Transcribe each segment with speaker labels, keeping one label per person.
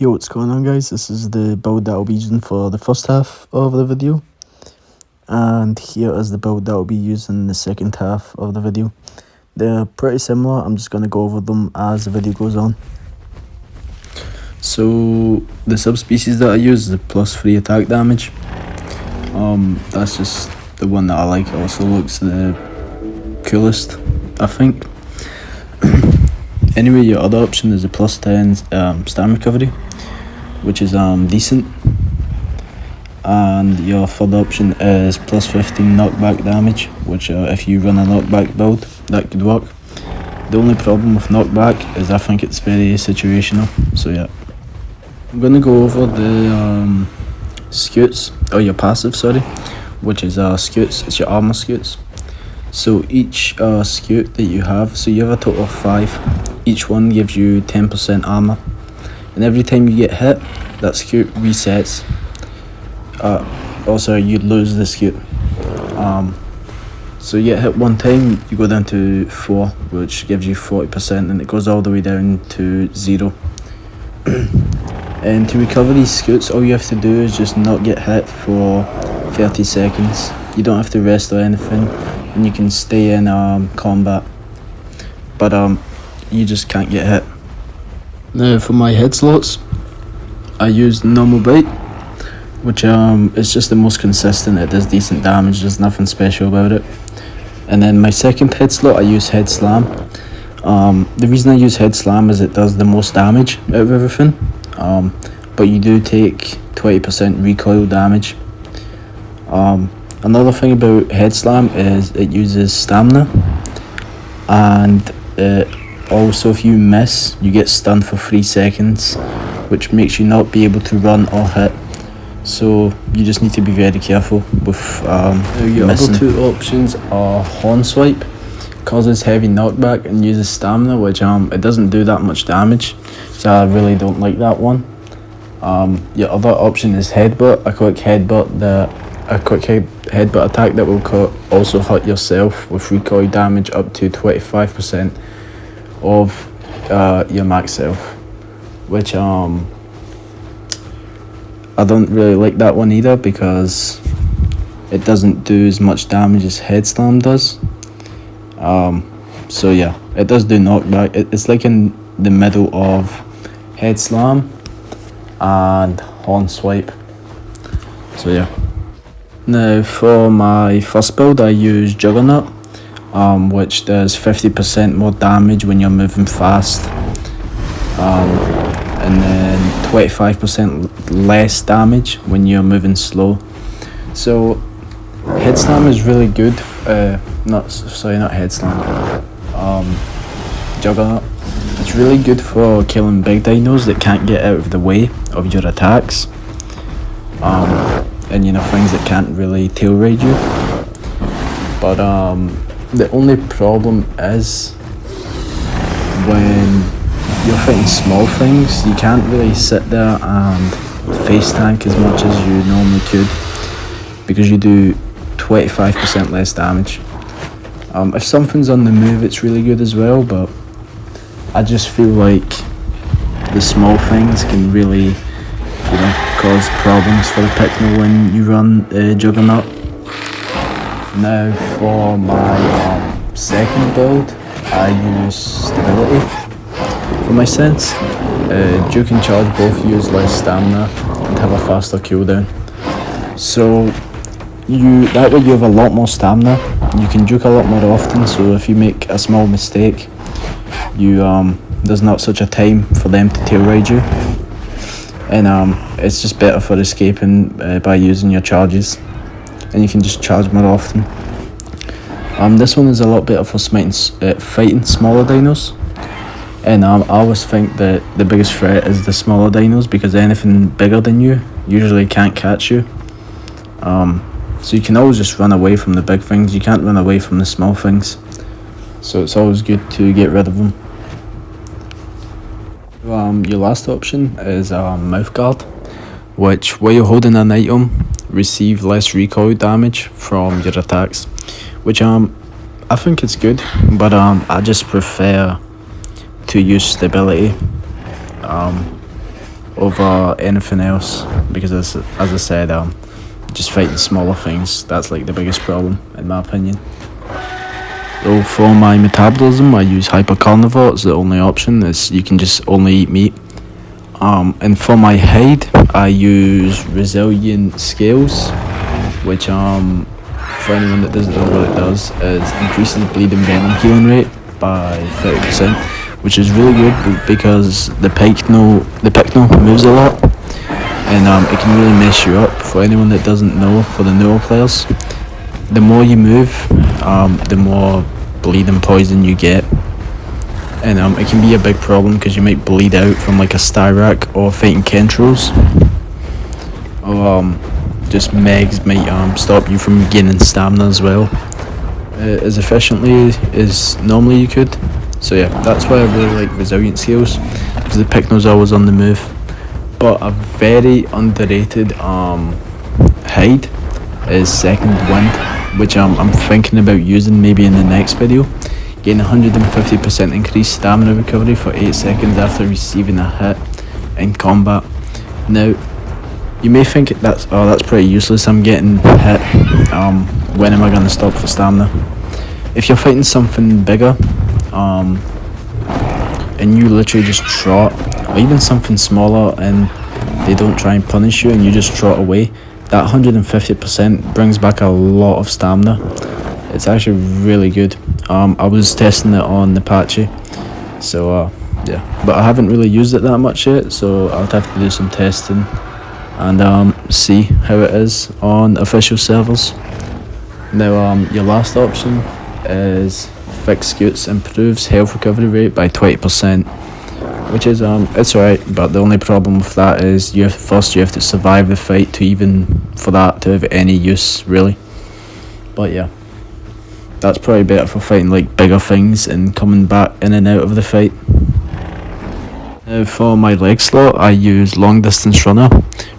Speaker 1: Yo, what's going on, guys? This is the build that I'll be using for the first half of the video, and here is the build that I'll be using in the second half of the video. They're pretty similar. I'm just going to go over them as the video goes on. So the subspecies that I use is the +3 attack damage. That's just the one that I like. It also looks the coolest, I think. Anyway, your other option is the +10 stam recovery, which is decent, and your third option is +15 knockback damage, which if you run a knockback build, that could work. The only problem with knockback is I think it's very situational, so yeah. I'm going to go over the scutes, or your passive, sorry, which is scutes. It's your armor scutes. So each scute that you have, so you have a total of 5, each one gives you 10% armor, and every time you get hit, that scute resets. Also, you lose the scute. So you get hit one time, you go down to 4, which gives you 40%, and it goes all the way down to 0. And to recover these scutes, all you have to do is just not get hit for 30 seconds. You don't have to rest or anything, and you can stay in combat, but you just can't get hit. Now for my head slots, I use normal bite, which is just the most consistent. It does decent damage, there's nothing special about it. And then my second head slot, I use head slam. The reason I use head slam is it does the most damage out of everything, but you do take 20% recoil damage. Another thing about head slam is it uses stamina, and also if you miss, you get stunned for 3 seconds, which makes you not be able to run or hit. So you just need to be very careful with your missing. Other two options are horn swipe, causes heavy knockback and uses stamina, which it doesn't do that much damage, so I really don't like that one. Your other option is headbutt, a quick headbutt attack that will also hurt yourself with recoil damage up to 25% of your max health, which I don't really like that one either, because it doesn't do as much damage as head slam does. So yeah, it does do knockback. It's like in the middle of head slam and horn swipe. So yeah. Now for my first build, I use Juggernaut, which does 50% more damage when you're moving fast, and then 25% less damage when you're moving slow. So head slam is really good. Not head slam. Juggernaut. It's really good for killing big dinos that can't get out of the way of your attacks. And things that can't really tail raid you. But the only problem is when you're fighting small things, you can't really sit there and face tank as much as you normally could, because you do 25% less damage. If something's on the move, it's really good as well, but I just feel like the small things can really cause problems for the Pycno when you run Juggernaut. Now for my second build, I use stability for my sense. Duke and Charge both use less stamina and have a faster cooldown. So that way you have a lot more stamina. You can juke a lot more often, so if you make a small mistake, there's not such a time for them to tail raid you. And it's just better for escaping by using your charges, and you can just charge more often. This one is a lot better for fighting smaller dinos, and I always think that the biggest threat is the smaller dinos, because anything bigger than you usually can't catch you. So you can always just run away from the big things. You can't run away from the small things, so it's always good to get rid of them. Your last option is mouth guard, which while you're holding an item, receive less recoil damage from your attacks, which I think it's good, but I just prefer to use stability. over anything else, because as I said, just fighting smaller things, that's like the biggest problem in my opinion. So for my metabolism, I use hypercarnivore. It's the only option, is you can just only eat meat. And for my height, I use resilient scales, which for anyone that doesn't know what it does, is increases bleeding venom healing rate by 30%, which is really good because the Pycno moves a lot, and it can really mess you up. For anyone that doesn't know, for the newer players, the more you move, the more bleeding poison you get, and it can be a big problem because you might bleed out from like a Styrac or fighting Kentrils, or just Megs might stop you from gaining stamina as well, as efficiently as normally you could. So yeah, that's why I really like resilient skills, because the Pycno's always on the move. But a very underrated hide is Second Wind, which I'm thinking about using maybe in the next video. Gain 150% increased stamina recovery for 8 seconds after receiving a hit in combat. Now, you may think that's pretty useless, I'm getting hit, when am I going to stop for stamina? If you're fighting something bigger, and you literally just trot, or even something smaller and they don't try and punish you and you just trot away, that 150% brings back a lot of stamina. It's actually really good. I was testing it on Apache, so yeah, but I haven't really used it that much yet, so I'll have to do some testing and see how it is on official servers. Now your last option is Fixed Scutes improves health recovery rate by 20%, which is it's alright, but the only problem with that is you have to survive the fight for that to have any use really. But yeah, that's probably better for fighting like bigger things and coming back in and out of the fight. Now for my leg slot, I use Long Distance Runner.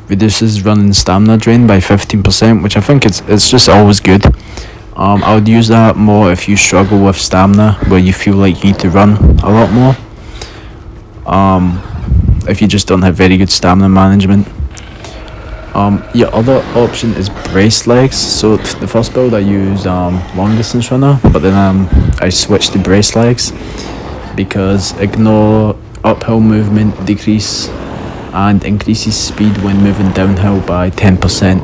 Speaker 1: Reduces running stamina drain by 15%, which I think it's just always good. I would use that more if you struggle with stamina, where you feel like you need to run a lot more. If you just don't have very good stamina management. Your other option is Brace Legs. So the first build I use Long Distance Runner, but then I switched to Brace Legs because ignore uphill movement decrease and increases speed when moving downhill by 10%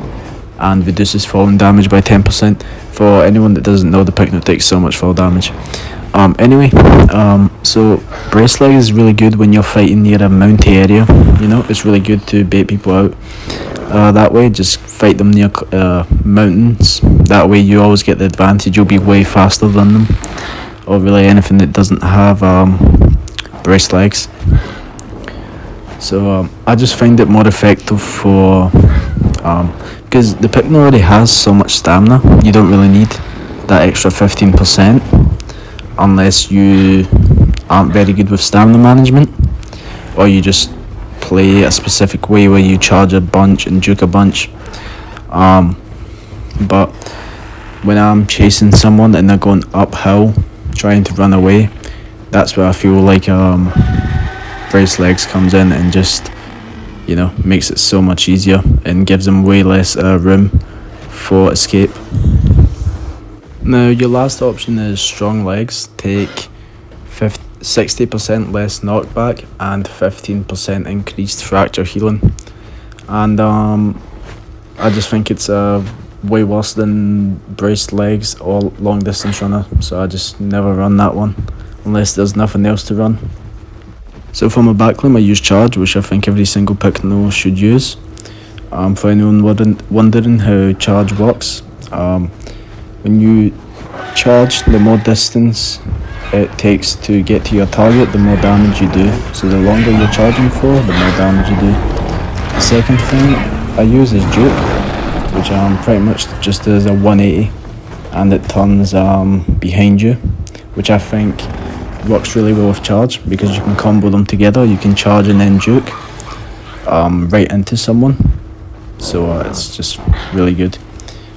Speaker 1: and reduces falling damage by 10%. For anyone that doesn't know, the Pycno takes so much fall damage. So Brace Leg is really good when you're fighting near a mounty area. You know, it's really good to bait people out that way. Just fight them near mountains. That way you always get the advantage. You'll be way faster than them, or really anything that doesn't have Brace Legs. So I just find it more effective for because the Pycno already has so much stamina. You don't really need that extra 15% unless you aren't very good with stamina management, or you just play a specific way where you charge a bunch and juke a bunch. But when I'm chasing someone and they're going uphill trying to run away, that's where I feel like Brace Legs comes in and just, you know, makes it so much easier and gives them way less room for escape. Now your last option is Strong Legs. Take 60% less knockback and 15% increased fracture healing, and I just think it's way worse than Braced Legs or Long Distance Runner, so I just never run that one unless there's nothing else to run. So for my backline, I use Charge, which I think every single Pycno should use. For anyone wondering how Charge works, when you charge, the more distance it takes to get to your target, the more damage you do. So the longer you're charging for, the more damage you do. The second thing I use is Juke, which pretty much just does a 180 and it turns behind you, which I think works really well with Charge because you can combo them together. You can charge and then Juke right into someone, so it's just really good.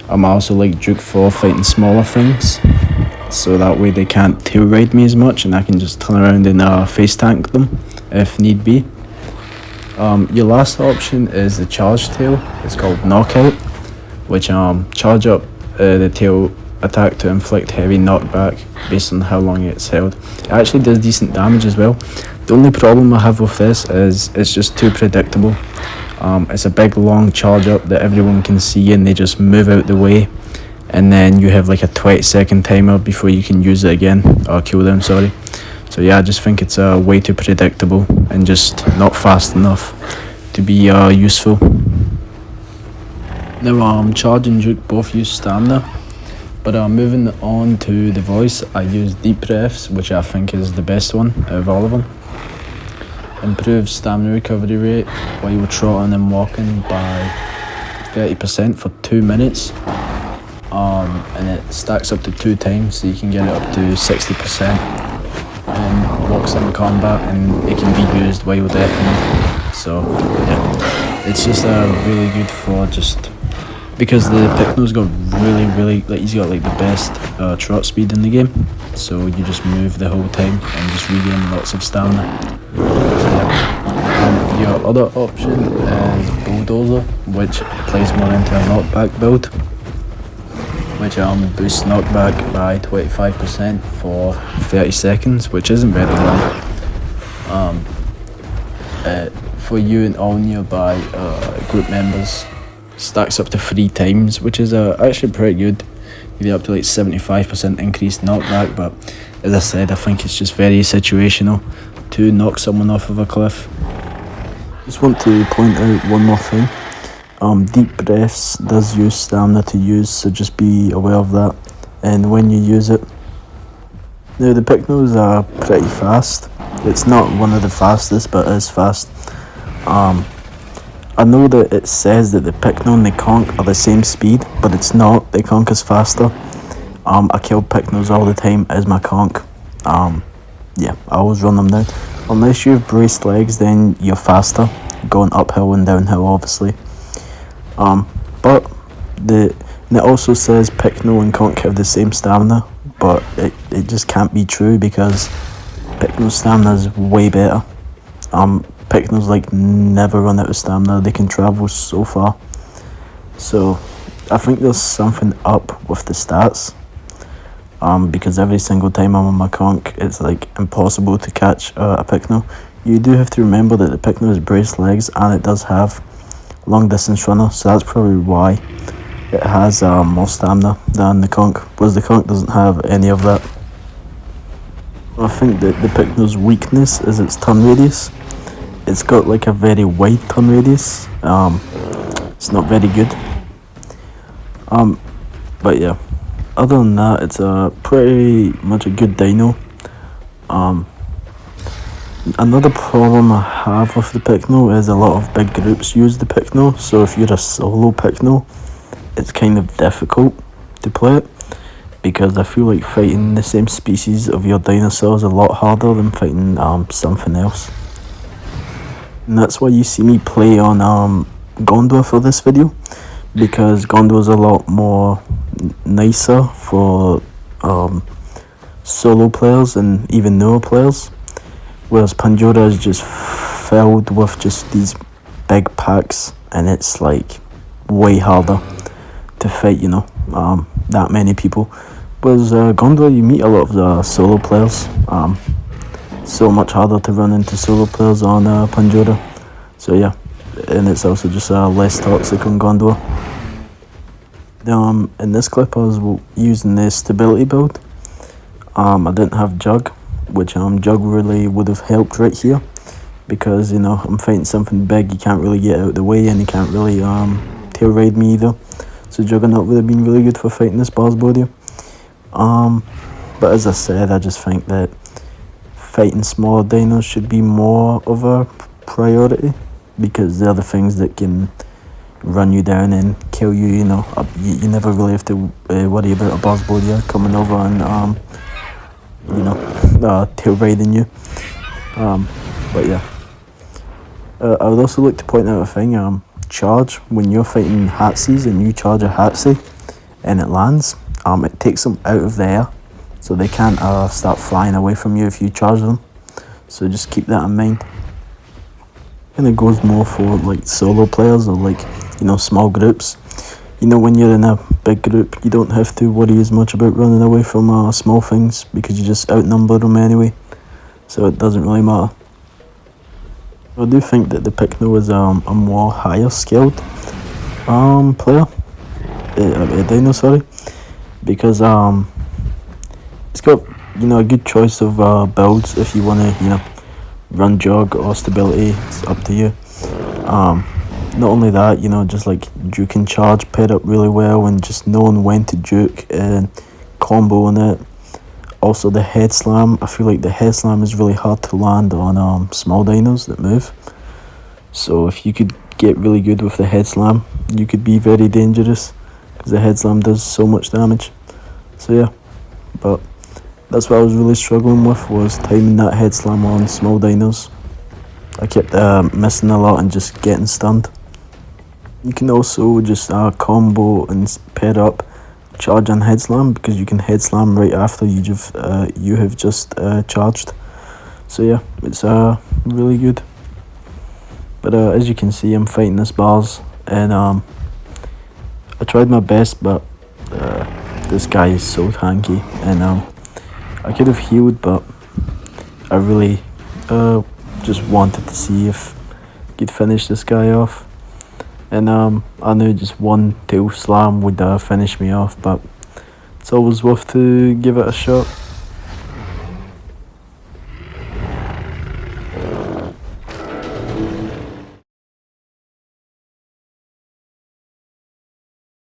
Speaker 1: I also like Juke for fighting smaller things, so that way they can't tail ride me as much and I can just turn around and face tank them if need be. Your last option is the charge tail. It's called knockout, which charge up the tail attack to inflict heavy knockback based on how long it's held. It actually does decent damage as well. The only problem I have with this is it's just too predictable. It's a big long charge up that everyone can see and they just move out the way, and then you have like a 20-second timer before you can use it again, or cooldown, sorry. So yeah, I just think it's way too predictable and just not fast enough to be useful. Now Charge and Juke both use stamina, but moving on to the voice, I use deep breaths, which I think is the best one out of all of them. Improves stamina recovery rate while you're trotting and walking by 30% for 2 minutes. And it stacks up to 2 times, so you can get it up to 60% and walks in combat, and it can be used while deafened. So yeah, it's just really good for just because the Pycno's got really like he's got like the best trot speed in the game. So you just move the whole time and just regain lots of stamina. Your other option is Bulldozer, which plays more into a knockback build, which boosts knockback by 25% for 30 seconds, which isn't very long. For you and all nearby group members, stacks up to 3 times, which is actually pretty good. You get up to like 75% increased knockback, but as I said, I think it's just very situational to knock someone off of a cliff. Just want to point out one more thing. Deep breaths does use stamina to use, so just be aware of that. And when you use it, now the Pycnos are pretty fast. It's not one of the fastest, but it is fast. I know that it says that the Pycno and the Conch are the same speed, but it's not. The Conch is faster. I kill Pycnos all the time as my Conch. Yeah, I always run them down. Unless you have braced legs, then you're faster, going uphill and downhill, obviously. But it also says Pycno and Conch have the same stamina, but it just can't be true because Pycno's stamina is way better. Pycno's like never run out of stamina. They can travel so far. So I think there's something up with the stats. Because every single time I'm on my Conch, it's like impossible to catch a Pycno. You do have to remember that the Pycno has braced legs and it does have long distance runner, so that's probably why it has more stamina than the Conch, whereas the Conch doesn't have any of that. I think that the Pycno's weakness is its turn radius. It's got like a very wide turn radius. It's not very good. But yeah, other than that, it's pretty much a good dino. Another problem I have with the Pycno is a lot of big groups use the Pycno, so if you're a solo Pycno, it's kind of difficult to play it, because I feel like fighting the same species of your dinosaur is a lot harder than fighting something else. And that's why you see me play on Gondor for this video, because Gondor is a lot more nicer for solo players and even newer players, whereas Pandora is just filled with just these big packs, and it's like way harder to fight, you know, that many people. Whereas Gondor, you meet a lot of the solo players. So much harder to run into solo players on Pandora. So yeah, and it's also just less toxic on Gondor. In this clip I was using the stability build. I didn't have Jug, which Jug really would have helped right here, because you know I'm fighting something big, you can't really get out of the way, and you can't really tail raid me either. So Juggernaut would have been really good for fighting this boss body. But as I said, I just think that fighting smaller dinos should be more of a priority, because they're the things that can run you down and kill you, you know. You never really have to worry about a boss body coming over and you know, tail raiding you. But yeah, I would also like to point out a thing. Charge, when you're fighting Hatsies and you charge a Hatsi and it lands, it takes them out of the air, so they can't start flying away from you if you charge them. So just keep that in mind. kind of goes more for like solo players or like, you know, small groups. You know, when you're in a big group, you don't have to worry as much about running away from small things because you just outnumber them anyway, so it doesn't really matter. I do think that the Pycno is a more higher skilled player, a dino, sorry, because it's got, you know, a good choice of builds if you want to, you know, run jog or stability. It's up to you. Not only that, you know, just like juke and charge paired up really well, and just knowing when to juke and combo in it. Also the head slam, I feel like the head slam is really hard to land on small dinos that move. So if you could get really good with the head slam, you could be very dangerous because the head slam does so much damage. So yeah, but that's what I was really struggling with, was timing that head slam on small dinos. I kept missing a lot and just getting stunned. You can also just combo and pair up charge and head slam, because you can head slam right after you have just charged. So yeah, it's really good. But as you can see, I'm fighting this bars, and I tried my best, but this guy is so tanky, and I could have healed, but I really just wanted to see if I could finish this guy off. And I knew just one tail slam would finish me off, but it's always worth to give it a shot.